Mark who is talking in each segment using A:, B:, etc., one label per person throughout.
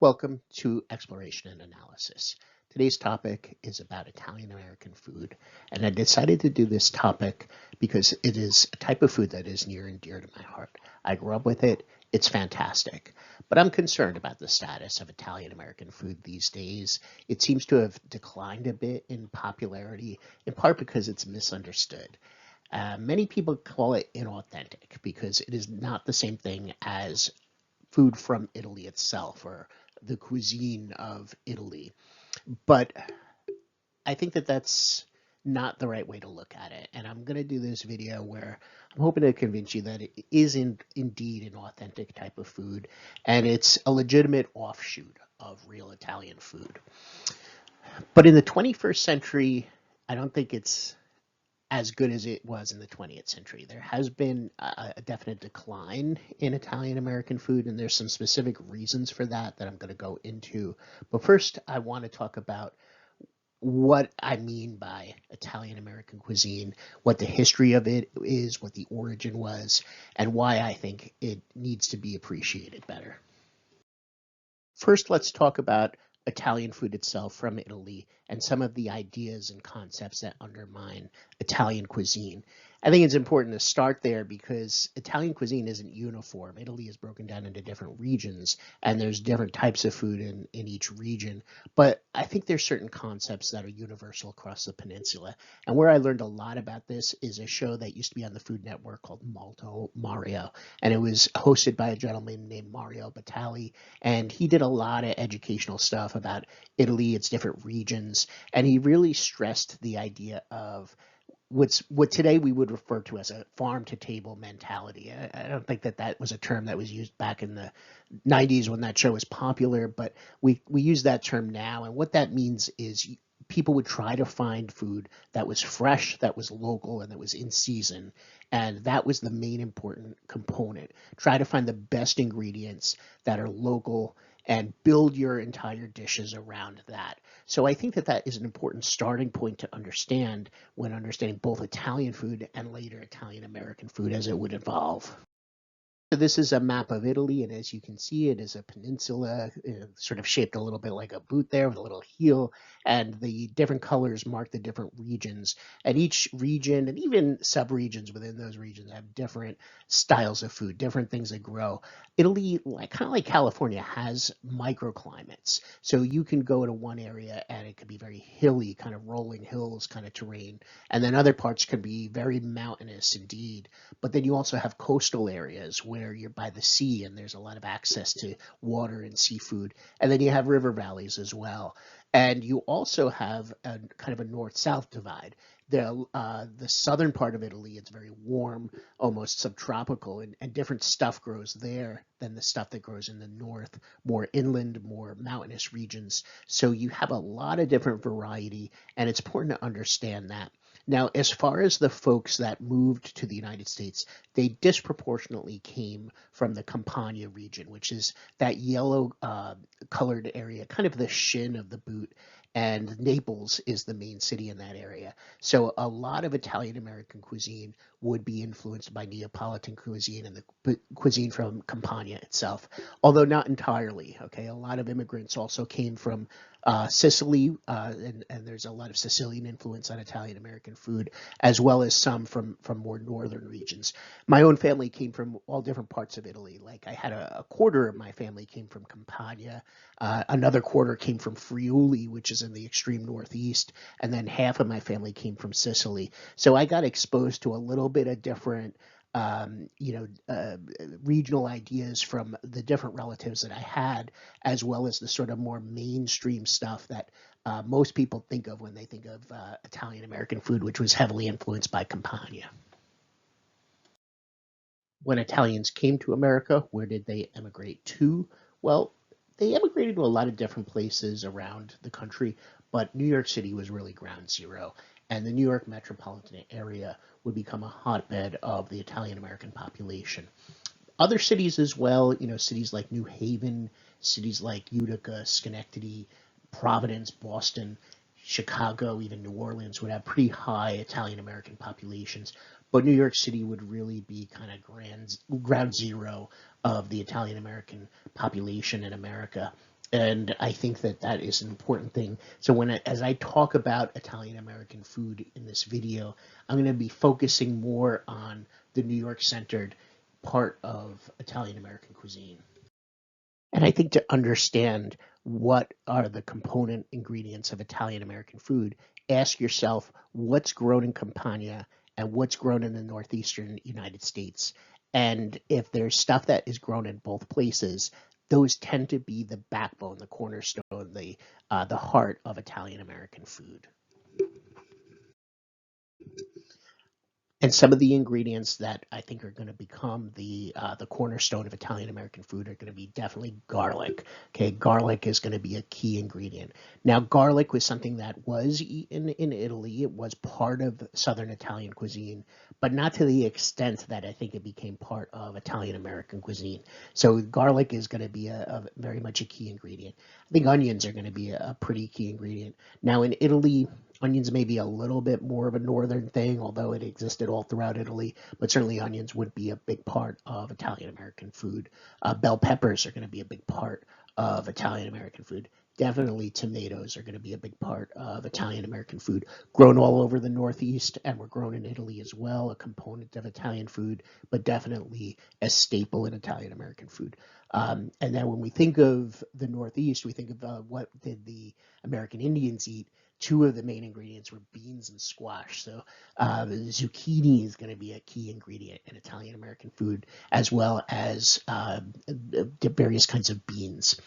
A: Welcome to Exploration and Analysis. Today's topic is about Italian American food, and I decided to do this topic because it is a type of food that is near and dear to my heart. I grew up with it, it's fantastic, but I'm concerned about the status of Italian American food these days. It seems to have declined a bit in popularity, in part because it's misunderstood. Many people call it inauthentic because it is not the same thing as food from Italy itself or the cuisine of Italy. But I think that that's not the right way to look at it. And I'm going to do this video where I'm hoping to convince you that it is indeed an authentic type of food and it's a legitimate offshoot of real Italian food. But in the 21st century, I don't think it's as good as it was in the 20th century. There has been a definite decline in Italian American food, and there's some specific reasons for that I'm going to go into. But first, I want to talk about what I mean by Italian American cuisine, what the history of it is, what the origin was, and why I think it needs to be appreciated better. First, let's talk about Italian food itself from Italy and some of the ideas and concepts that undermine Italian cuisine. I think it's important to start there because Italian cuisine isn't uniform. Italy is broken down into different regions, and there's different types of food in each region. But I think there's certain concepts that are universal across the peninsula. And where I learned a lot about this is a show that used to be on the Food Network called Molto Mario, and it was hosted by a gentleman named Mario Batali, and he did a lot of educational stuff about Italy, its different regions, and he really stressed the idea of what today we would refer to as a farm to table mentality. I don't think that was a term that was used back in the 90s when that show was popular, but we use that term now, and what that means is people would try to find food that was fresh, that was local, and that was in season, and that was the main important component. Try to find the best ingredients that are local and build your entire dishes around that. So I think that is an important starting point to understand when understanding both Italian food and later Italian American food as it would evolve. So this is a map of Italy, and as you can see, it is a peninsula, sort of shaped a little bit like a boot there with a little heel, and the different colors mark the different regions. And each region, and even sub-regions within those regions, have different styles of food, different things that grow. Italy, kind of like California, has microclimates. So you can go to one area and it could be very hilly, kind of rolling hills kind of terrain, and then other parts could be very mountainous indeed. But then you also have coastal areas where you're by the sea and there's a lot of access to water and seafood. And then you have river valleys as well. And you also have a kind of a north-south divide. The southern part of Italy, it's very warm, almost subtropical, and different stuff grows there than the stuff that grows in the north, more inland, more mountainous regions. So you have a lot of different variety, and it's important to understand that. Now, as far as the folks that moved to the United States, they disproportionately came from the Campania region, which is that yellow colored area, kind of the shin of the boot. And Naples is the main city in that area. So a lot of Italian American cuisine would be influenced by Neapolitan cuisine and the cuisine from Campania itself, although not entirely. Okay, a lot of immigrants also came from Sicily, and there's a lot of Sicilian influence on Italian American food, as well as some from more northern regions. My own family came from all different parts of Italy. Like I had a quarter of my family came from Campania, another quarter came from Friuli, which is in the extreme northeast, and then half of my family came from Sicily. So I got exposed to a little bit of different regional ideas from the different relatives that I had, as well as the sort of more mainstream stuff that most people think of when they think of Italian American food, which was heavily influenced by Campania. When Italians came to America, where did they emigrate to? Well, they emigrated to a lot of different places around the country, but New York City was really ground zero. And the New York metropolitan area would become a hotbed of the Italian American population. Other cities as well, cities like New Haven, cities like Utica, Schenectady, Providence, Boston, Chicago, even New Orleans would have pretty high Italian American populations. But New York City would really be kind of ground zero of the Italian American population in America. And I think that that is an important thing. So as I talk about Italian American food in this video, I'm going to be focusing more on the New York centered part of Italian American cuisine. And I think to understand what are the component ingredients of Italian American food, ask yourself what's grown in Campania and what's grown in the northeastern United States. And if there's stuff that is grown in both places, those tend to be the backbone, the cornerstone, the heart of Italian American food. And some of the ingredients that I think are going to become the cornerstone of Italian American food are going to be definitely garlic. Okay, garlic is going to be a key ingredient. Now, garlic was something that was eaten in Italy. It was part of Southern Italian cuisine, but not to the extent that I think it became part of Italian American cuisine. So, garlic is going to be a very much a key ingredient. I think onions are going to be a pretty key ingredient. Now, in Italy, onions may be a little bit more of a northern thing, although it existed all throughout Italy, but certainly onions would be a big part of Italian American food. Bell peppers are going to be a big part of Italian American food. Definitely tomatoes are going to be a big part of Italian American food. Grown all over the Northeast and were grown in Italy as well, a component of Italian food, but definitely a staple in Italian American food. And then when we think of the Northeast, we think of what did the American Indians eat. Two of the main ingredients were beans and squash. So zucchini is going to be a key ingredient in Italian American food, as well as various kinds of beans.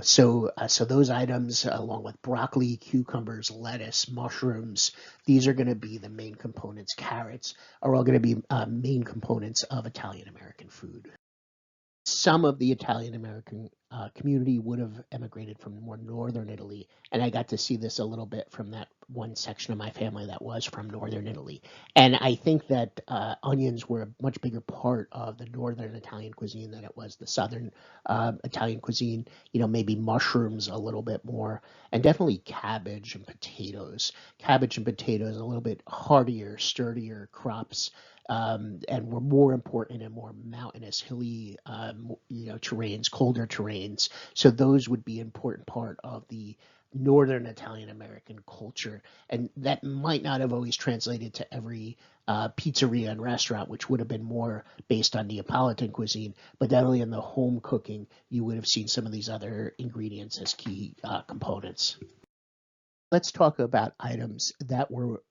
A: So those items, along with broccoli, cucumbers, lettuce, mushrooms, these are going to be the main components. Carrots are all going to be main components of Italian American food. Some of the Italian American community would have emigrated from more northern Italy, and I got to see this a little bit from that one section of my family that was from northern Italy. And I think that onions were a much bigger part of the northern Italian cuisine than it was the southern Italian cuisine. You know, maybe mushrooms a little bit more, and definitely cabbage and potatoes. Cabbage and potatoes a little bit hardier, sturdier crops, and were more important in more mountainous, hilly, terrains, colder terrains. So those would be an important part of the northern Italian American culture, and that might not have always translated to every pizzeria and restaurant, which would have been more based on Neapolitan cuisine. But definitely in the home cooking, you would have seen some of these other ingredients as key components. Let's talk about items that were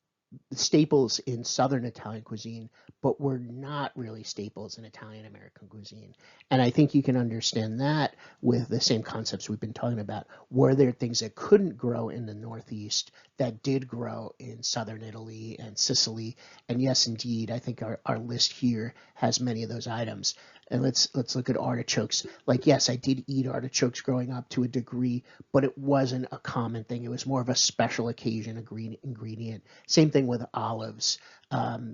A: staples in Southern Italian cuisine, but were not really staples in Italian American cuisine. And I think you can understand that with the same concepts we've been talking about. Were there things that couldn't grow in the Northeast that did grow in Southern Italy and Sicily? And yes, indeed, I think our list here has many of those items. And let's look at artichokes. Like, yes, I did eat artichokes growing up to a degree, but it wasn't a common thing. It was more of a special occasion ingredient. Same thing with olives,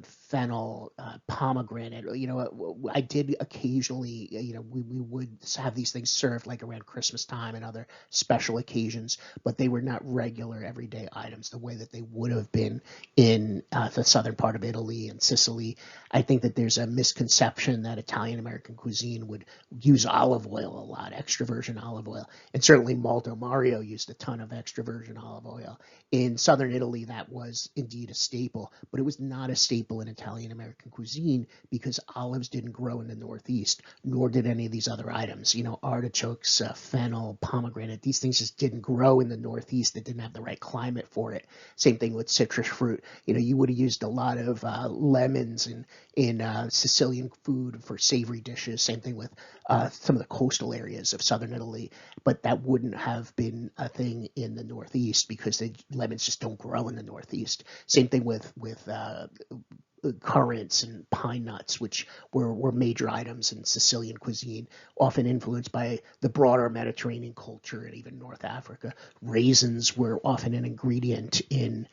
A: fennel, pomegranate. You know, I did occasionally, we would have these things served like around Christmas time and other special occasions, but they were not regular everyday items the way that they would have been in the southern part of Italy and Sicily. I think that there's a misconception that Italian American cuisine would use olive oil a lot, extra virgin olive oil. And certainly Malto Mario used a ton of extra virgin olive oil. In southern Italy, that was indeed a staple, but it was not a staple in Italian American cuisine because olives didn't grow in the Northeast, nor did any of these other items. You know, artichokes, fennel, pomegranate, these things just didn't grow in the Northeast. It didn't have the right climate for it. Same thing with citrus fruit. You know, you would have used a lot of lemons in Sicilian food for savory dishes. Same thing with some of the coastal areas of southern Italy, but that wouldn't have been a thing in the Northeast because lemons just don't grow in the Northeast. Same thing with currants and pine nuts, which were major items in Sicilian cuisine, often influenced by the broader Mediterranean culture and even North Africa. Raisins were often an ingredient in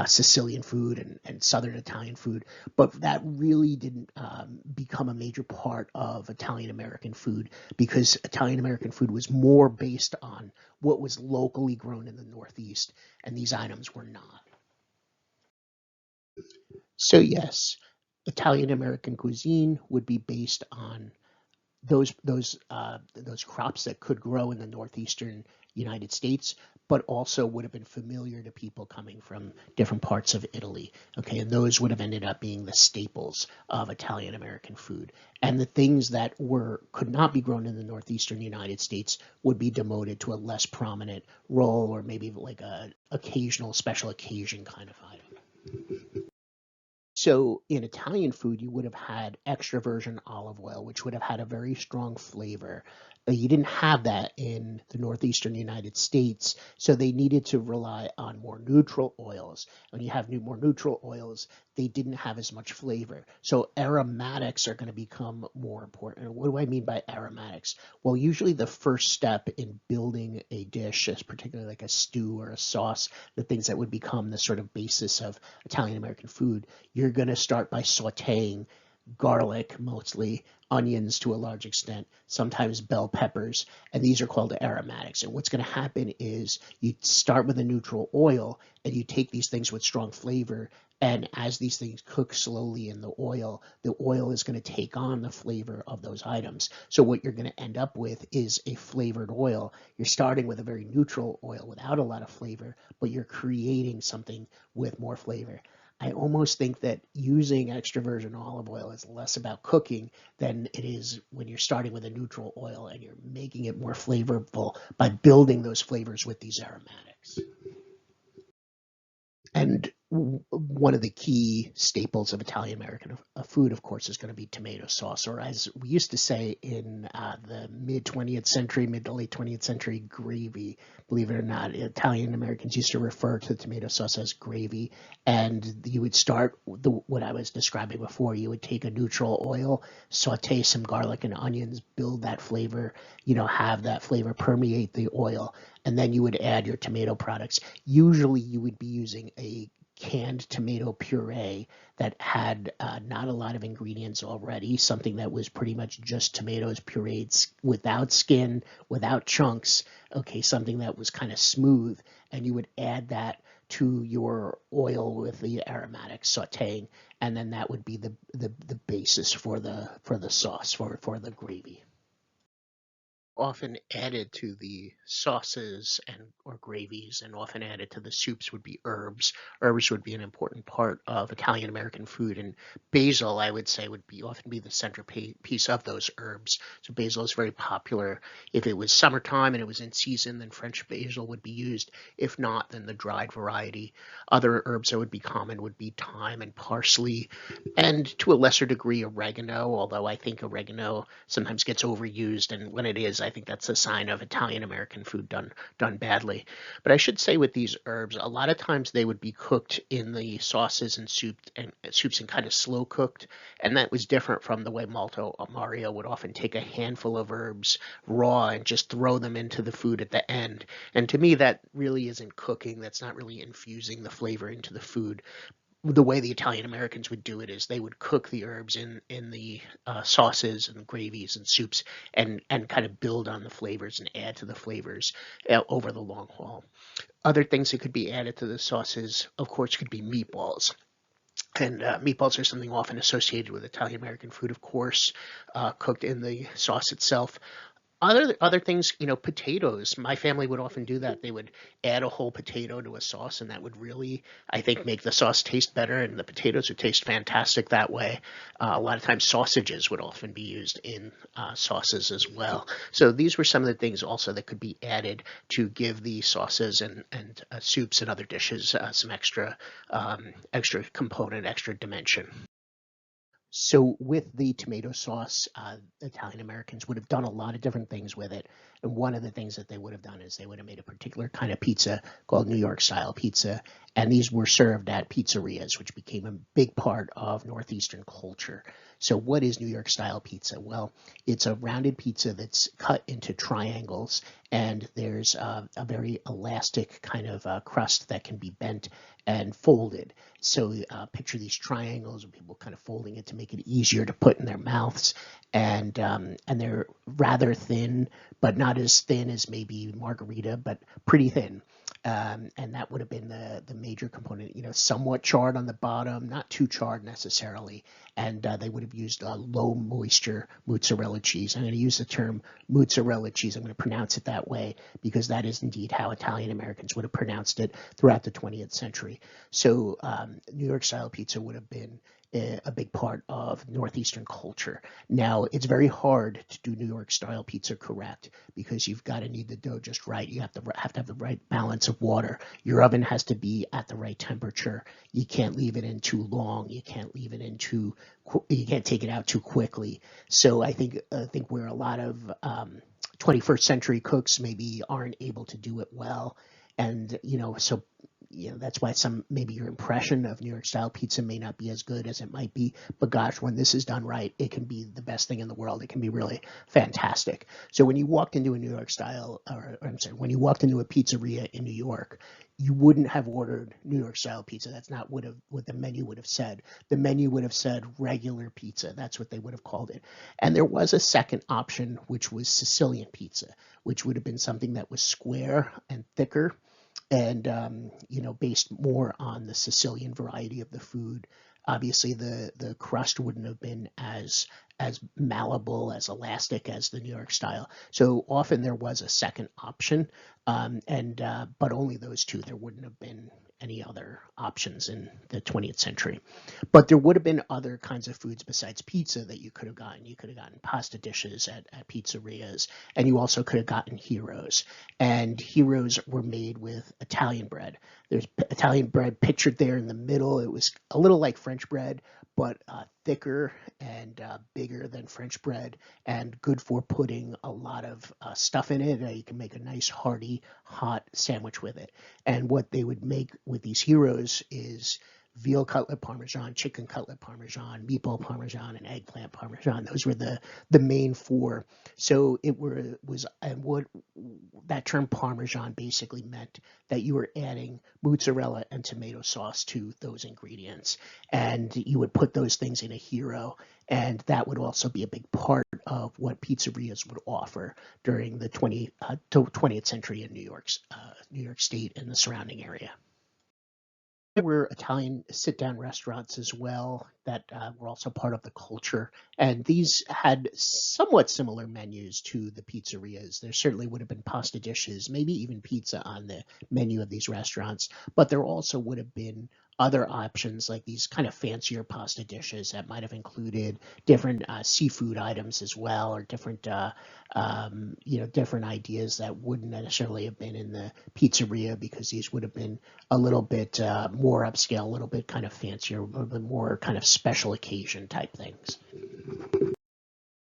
A: Sicilian food and southern Italian food, but that really didn't become a major part of Italian American food because Italian American food was more based on what was locally grown in the Northeast, and these items were not. So yes, Italian American cuisine would be based on those crops that could grow in the northeastern United States, but also would have been familiar to people coming from different parts of Italy. Okay, and those would have ended up being the staples of Italian American food. And the things that could not be grown in the northeastern United States would be demoted to a less prominent role, or maybe like a occasional special occasion kind of item. So in Italian food, you would have had extra virgin olive oil, which would have had a very strong flavor. You didn't have that in the northeastern United States, so they needed to rely on more neutral oils. When you have more neutral oils, they didn't have as much flavor. So aromatics are going to become more important. And what do I mean by aromatics? Well, usually the first step in building a dish, particularly like a stew or a sauce, the things that would become the sort of basis of Italian American food, you're going to start by sauteing garlic, mostly onions to a large extent, sometimes bell peppers, and these are called aromatics. And what's going to happen is you start with a neutral oil and you take these things with strong flavor, and as these things cook slowly in the oil is going to take on the flavor of those items. So what you're going to end up with is a flavored oil. You're starting with a very neutral oil without a lot of flavor, but you're creating something with more flavor. I almost think that using extra virgin olive oil is less about cooking than it is when you're starting with a neutral oil and you're making it more flavorful by building those flavors with these aromatics. And one of the key staples of Italian American food, of course, is going to be tomato sauce, or as we used to say in the mid to late 20th century, gravy. Believe it or not, Italian Americans used to refer to tomato sauce as gravy. And you would start what I was describing before. You would take a neutral oil, saute some garlic and onions, build that flavor, have that flavor permeate the oil, and then you would add your tomato products. Usually you would be using a canned tomato puree that had not a lot of ingredients already, something that was pretty much just tomatoes pureed without skin, without chunks, okay, something that was kind of smooth, and you would add that to your oil with the aromatic sauteing, and then that would be the basis for the sauce, for the gravy. Often added to the sauces or gravies, and often added to the soups, would be herbs. Herbs would be an important part of Italian American food, and basil, I would say, would often be the centerpiece of those herbs. So basil is very popular. If it was summertime and it was in season, then French basil would be used. If not, then the dried variety. Other herbs that would be common would be thyme and parsley, and to a lesser degree oregano, although I think oregano sometimes gets overused, and when it is, I think that's a sign of Italian American food done badly. But I should say with these herbs, a lot of times they would be cooked in the sauces and soups and kind of slow cooked, and that was different from the way Malto Mario would often take a handful of herbs raw and just throw them into the food at the end. And to me, that really isn't cooking. That's not really infusing the flavor into the food. The way the Italian Americans would do it is they would cook the herbs in the sauces and gravies and soups, and kind of build on the flavors and add to the flavors over the long haul. Other things that could be added to the sauces, of course, could be meatballs. And meatballs are something often associated with Italian American food, of course, cooked in the sauce itself. Other things, potatoes. My family would often do that. They would add a whole potato to a sauce, and that would really, I think, make the sauce taste better, and the potatoes would taste fantastic that way. A lot of times sausages would often be used in sauces as well. So these were some of the things also that could be added to give the sauces and soups and other dishes some extra component, extra dimension. So with the tomato sauce, Italian Americans would have done a lot of different things with it. And one of the things that they would have done is they would have made a particular kind of pizza called New York style pizza. And these were served at pizzerias, which became a big part of Northeastern culture. So what is New York style pizza? Well, it's a rounded pizza that's cut into triangles, and there's a very elastic kind of crust that can be bent and folded. So picture these triangles, and people kind of folding it to make it easier to put in their mouths. And they're rather thin, but not as thin as maybe margarita, but pretty thin. and that would have been the major component. Somewhat charred on the bottom, not too charred necessarily, and they would have used low moisture mozzarella cheese. I'm going to use the term mozzarella cheese. I'm going to pronounce it that way because that is indeed how Italian Americans would have pronounced it throughout the 20th century. So New York style pizza would have been a big part of Northeastern culture. Now, it's very hard to do New York style pizza correct because you've got to knead the dough just right. You have to have the right balance of water. Your oven has to be at the right temperature. You can't leave it in too long. You can't leave it in too. You can't take it out too quickly. So I think where a lot of 21st century cooks maybe aren't able to do it well, and so that's why maybe your impression of New York style pizza may not be as good as it might be. But gosh, when this is done right, it can be the best thing in the world. It can be really fantastic. So when you walked into a New York style, or I'm sorry, when you walked into a pizzeria in New York, you wouldn't have ordered New York style pizza. That's not what the menu would have said. The menu would have said regular pizza. That's what they would have called it. And there was a second option, which was Sicilian pizza, which would have been something that was square and thicker and based more on the Sicilian variety of the food. Obviously, the crust wouldn't have been as malleable, as elastic as the New York style. So often there was a second option, and but only those two. There wouldn't have been any other options in the 20th century. But there would have been other kinds of foods besides pizza that you could have gotten. You could have gotten pasta dishes at pizzerias, and you also could have gotten gyros. And gyros were made with Italian bread. There's Italian bread pictured there in the middle. It was a little like French bread, but thicker and bigger than French bread, and good for putting a lot of stuff in it. You can make a nice hearty hot sandwich with it. And what they would make with these gyros is veal cutlet parmesan, chicken cutlet parmesan, meatball parmesan, and eggplant parmesan. Those were the main four. So and what that term parmesan basically meant that you were adding mozzarella and tomato sauce to those ingredients, and you would put those things in a gyro, and that would also be a big part of what pizzerias would offer during the 20th century in New York State and the surrounding area. There were Italian sit-down restaurants as well that were also part of the culture, and these had somewhat similar menus to the pizzerias. There certainly would have been pasta dishes, maybe even pizza on the menu of these restaurants, but there also would have been other options like these kind of fancier pasta dishes that might have included different seafood items as well, or different ideas that wouldn't necessarily have been in the pizzeria because these would have been a little bit more upscale, a little bit kind of fancier, a little bit more kind of special occasion type things.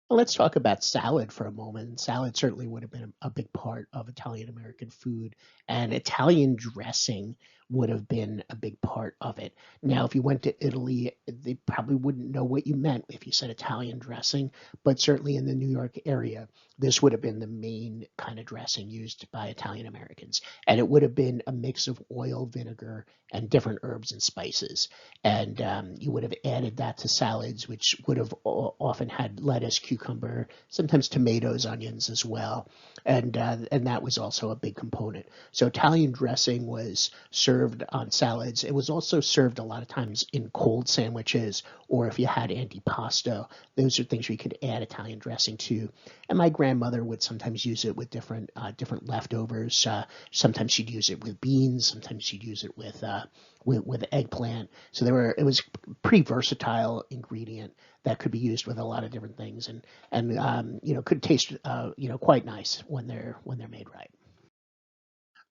A: Well, let's talk about salad for a moment. Salad certainly would have been a big part of Italian American food, and Italian dressing would have been a big part of it. Now, if you went to Italy, they probably wouldn't know what you meant if you said Italian dressing, but certainly in the New York area, this would have been the main kind of dressing used by Italian Americans. And it would have been a mix of oil, vinegar, and different herbs and spices. And you would have added that to salads, which would have often had lettuce, cucumber, sometimes tomatoes, onions as well. And that was also a big component. So Italian dressing was served on salads. It was also served a lot of times in cold sandwiches, or if you had antipasto, those are things you could add Italian dressing to. And my grandmother would sometimes use it with different leftovers. Sometimes she'd use it with beans. Sometimes she'd use it with eggplant. So it was a pretty versatile ingredient that could be used with a lot of different things, and could taste quite nice when they're made right.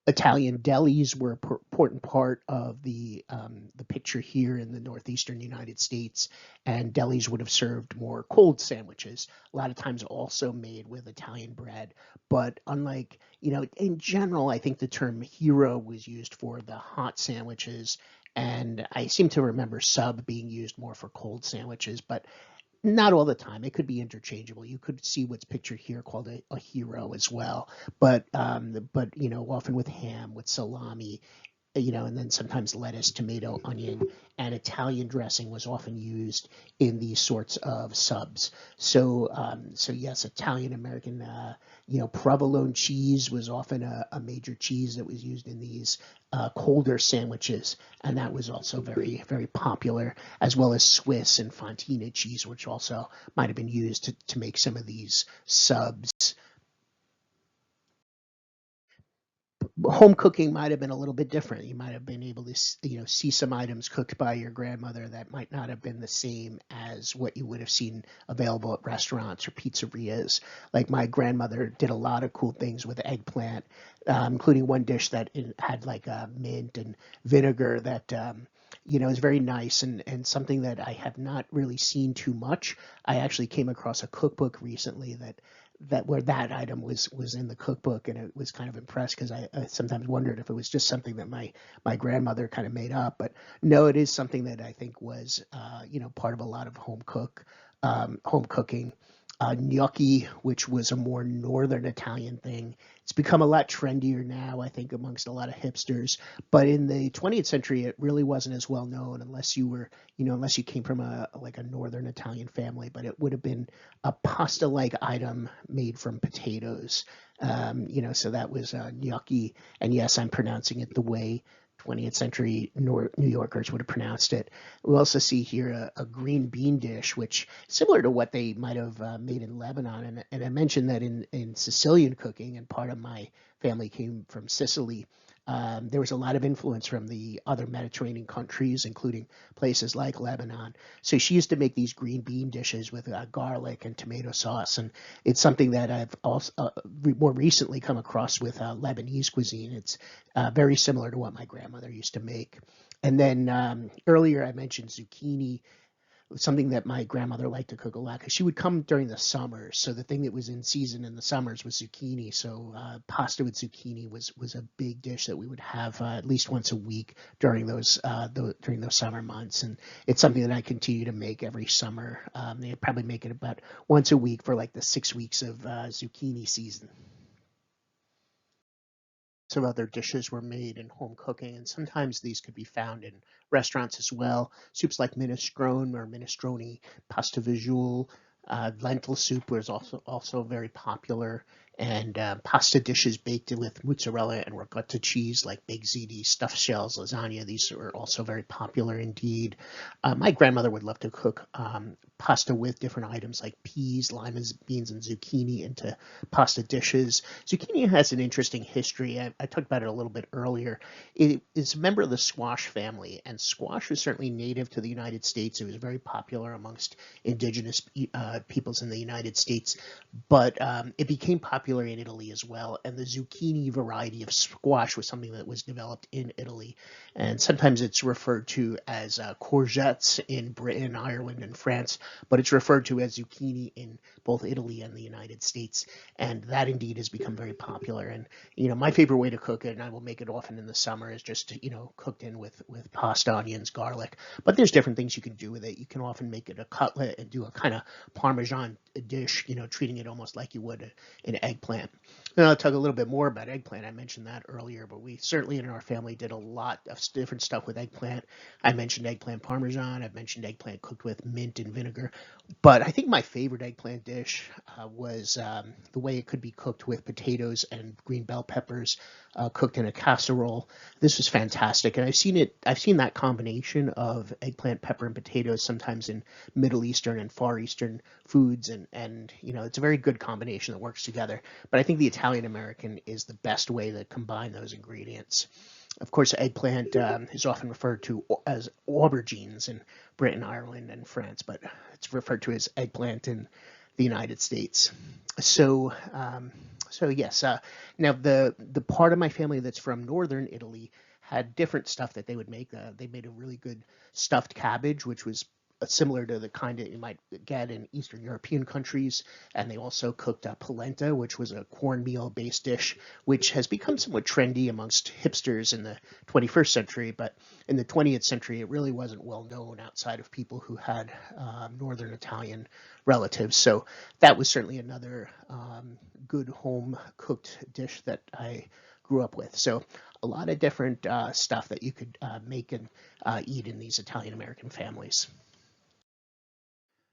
A: Italian delis were an important part of the picture here in the northeastern United States, and delis would have served more cold sandwiches. A lot of times, also made with Italian bread, but unlike in general, I think the term gyro was used for the hot sandwiches, and I seem to remember sub being used more for cold sandwiches, but not all the time. It could be interchangeable. You could see what's pictured here called a gyro as well, but often with ham, with salami, and then sometimes lettuce, tomato, onion, and Italian dressing was often used in these sorts of subs. So yes, Italian American, provolone cheese was often a major cheese that was used in these colder sandwiches, and that was also very, very popular, as well as Swiss and Fontina cheese, which also might have been used to make some of these subs. Home cooking might have been a little bit different. You might have been able to, see some items cooked by your grandmother that might not have been the same as what you would have seen available at restaurants or pizzerias. Like my grandmother did a lot of cool things with eggplant, including one dish that had like mint and vinegar that is very nice and something that I have not really seen too much. I actually came across a cookbook recently that where that item was in the cookbook, and it was kind of impressed because I sometimes wondered if it was just something that my grandmother kind of made up. But no, it is something that I think was part of a lot of home cooking. Gnocchi, which was a more northern Italian thing. It's become a lot trendier now, I think, amongst a lot of hipsters. But in the 20th century, it really wasn't as well known unless you were, unless you came from a northern Italian family. But it would have been a pasta-like item made from potatoes. So that was gnocchi. And yes, I'm pronouncing it the way 20th century New Yorkers would have pronounced it. We also see here a green bean dish, which is similar to what they might have made in Lebanon. And I mentioned that in Sicilian cooking, and part of my family came from Sicily. There was a lot of influence from the other Mediterranean countries, including places like Lebanon. So she used to make these green bean dishes with garlic and tomato sauce, and it's something that I've also more recently come across with Lebanese cuisine. It's very similar to what my grandmother used to make. And then earlier I mentioned zucchini, something that my grandmother liked to cook a lot because she would come during the summers. So the thing that was in season in the summers was zucchini. So pasta with zucchini was a big dish that we would have at least once a week during those summer months, and it's something that I continue to make every summer. They probably make it about once a week for like the 6 weeks of zucchini season. Some other dishes were made in home cooking, and sometimes these could be found in restaurants as well. Soups like minestrone or minestrone, pasta visual, lentil soup was also very popular, and pasta dishes baked with mozzarella and ricotta cheese like baked ziti, stuffed shells, lasagna. These were also very popular indeed. My grandmother would love to cook pasta with different items like peas, lima beans, and zucchini into pasta dishes. Zucchini has an interesting history. I talked about it a little bit earlier. It is a member of the squash family, and squash is certainly native to the United States. It was very popular amongst indigenous peoples in the United States, but it became popular in Italy as well. And the zucchini variety of squash was something that was developed in Italy, and sometimes it's referred to as courgettes in Britain, Ireland, and France, but it's referred to as zucchini in both Italy and the United States, and that indeed has become very popular. And my favorite way to cook it, and I will make it often in the summer, is just cooked in with pasta, onions, garlic. But there's different things you can do with it. You can often make it a cutlet and do a kind of Parmesan dish, treating it almost like you would an eggplant. And I'll talk a little bit more about eggplant. I mentioned that earlier, but we certainly in our family did a lot of different stuff with eggplant. I mentioned eggplant Parmesan. I've mentioned eggplant cooked with mint and vinegar. But I think my favorite eggplant dish was the way it could be cooked with potatoes and green bell peppers, cooked in a casserole. This was fantastic, and I've seen that combination of eggplant, pepper, and potatoes sometimes in Middle Eastern and Far Eastern foods, and it's a very good combination that works together. But I think the Italian American is the best way to combine those ingredients. Of course, eggplant is often referred to as aubergines in Britain, Ireland, and France, but it's referred to as eggplant in the United States. So, yes. Now, the part of my family that's from northern Italy had different stuff that they would make. They made a really good stuffed cabbage, which was similar to the kind that you might get in Eastern European countries. And they also cooked polenta, which was a cornmeal-based dish, which has become somewhat trendy amongst hipsters in the 21st century. But in the 20th century, it really wasn't well known outside of people who had Northern Italian relatives. So that was certainly another good home cooked dish that I grew up with. So a lot of different stuff that you could make and eat in these Italian American families.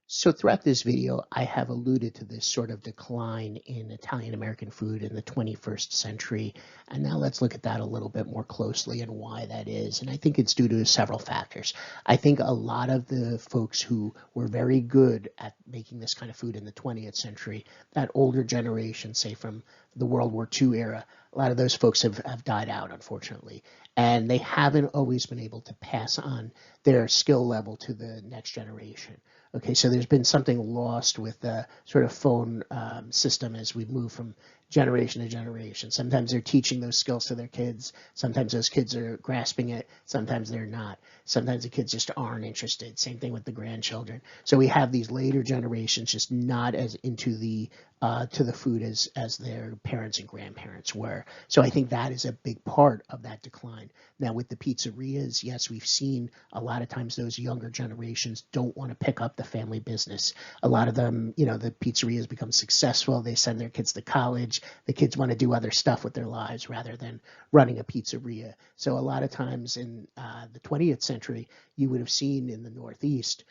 A: So throughout this video, I have alluded to this sort of decline in Italian American food in the 21st century. And now let's look at that a little bit more closely and why that is. And I think it's due to several factors. I think a lot of the folks who were very good at making this kind of food in the 20th century, that older generation, say from the World War II era, a lot of those folks have died out, unfortunately. And they haven't always been able to pass on their skill level to the next generation. Okay, so there's been something lost with the sort of phone system as we move from generation to generation. Sometimes they're teaching those skills to their kids. Sometimes those kids are grasping it. Sometimes they're not. Sometimes the kids just aren't interested. Same thing with the grandchildren. So we have these later generations just not as into the to the food as their parents and grandparents were. So I think that is a big part of that decline. Now with the pizzerias, yes, we've seen a lot of times those younger generations don't want to pick up the family business. A lot of them, you know, the pizzerias become successful. They send their kids to college. The kids want to do other stuff with their lives rather than running a pizzeria. So a lot of times in the 20th century, you would have seen in the Northeast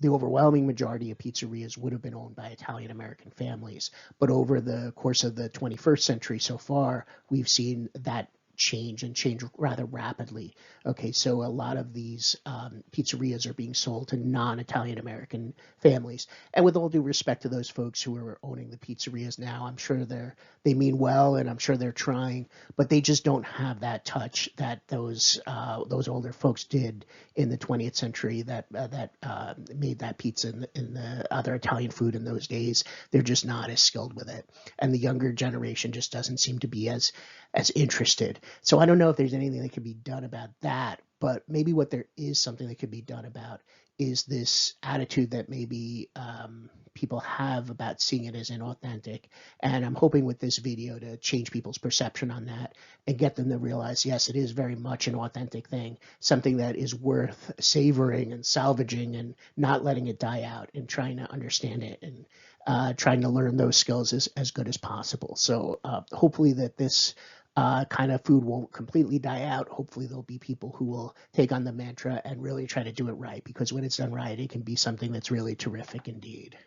A: the overwhelming majority of pizzerias would have been owned by Italian American families. But over the course of the 21st century so far, we've seen that change rather rapidly. Okay, so a lot of these pizzerias are being sold to non-Italian American families. And with all due respect to those folks who are owning the pizzerias now, I'm sure they mean well, and I'm sure they're trying, but they just don't have that touch that those older folks did in the 20th century that made that pizza in the other Italian food in those days. They're just not as skilled with it, and the younger generation just doesn't seem to be as interested. So I don't know if there's anything that can be done about that, but maybe what there is something that could be done about is this attitude that maybe people have about seeing it as inauthentic. And I'm hoping with this video to change people's perception on that and get them to realize, yes, it is very much an authentic thing, something that is worth savoring and salvaging and not letting it die out and trying to understand it and trying to learn those skills as good as possible. So hopefully that this kind of food won't completely die out. Hopefully there'll be people who will take on the mantra and really try to do it right, because when it's done right, it can be something that's really terrific indeed.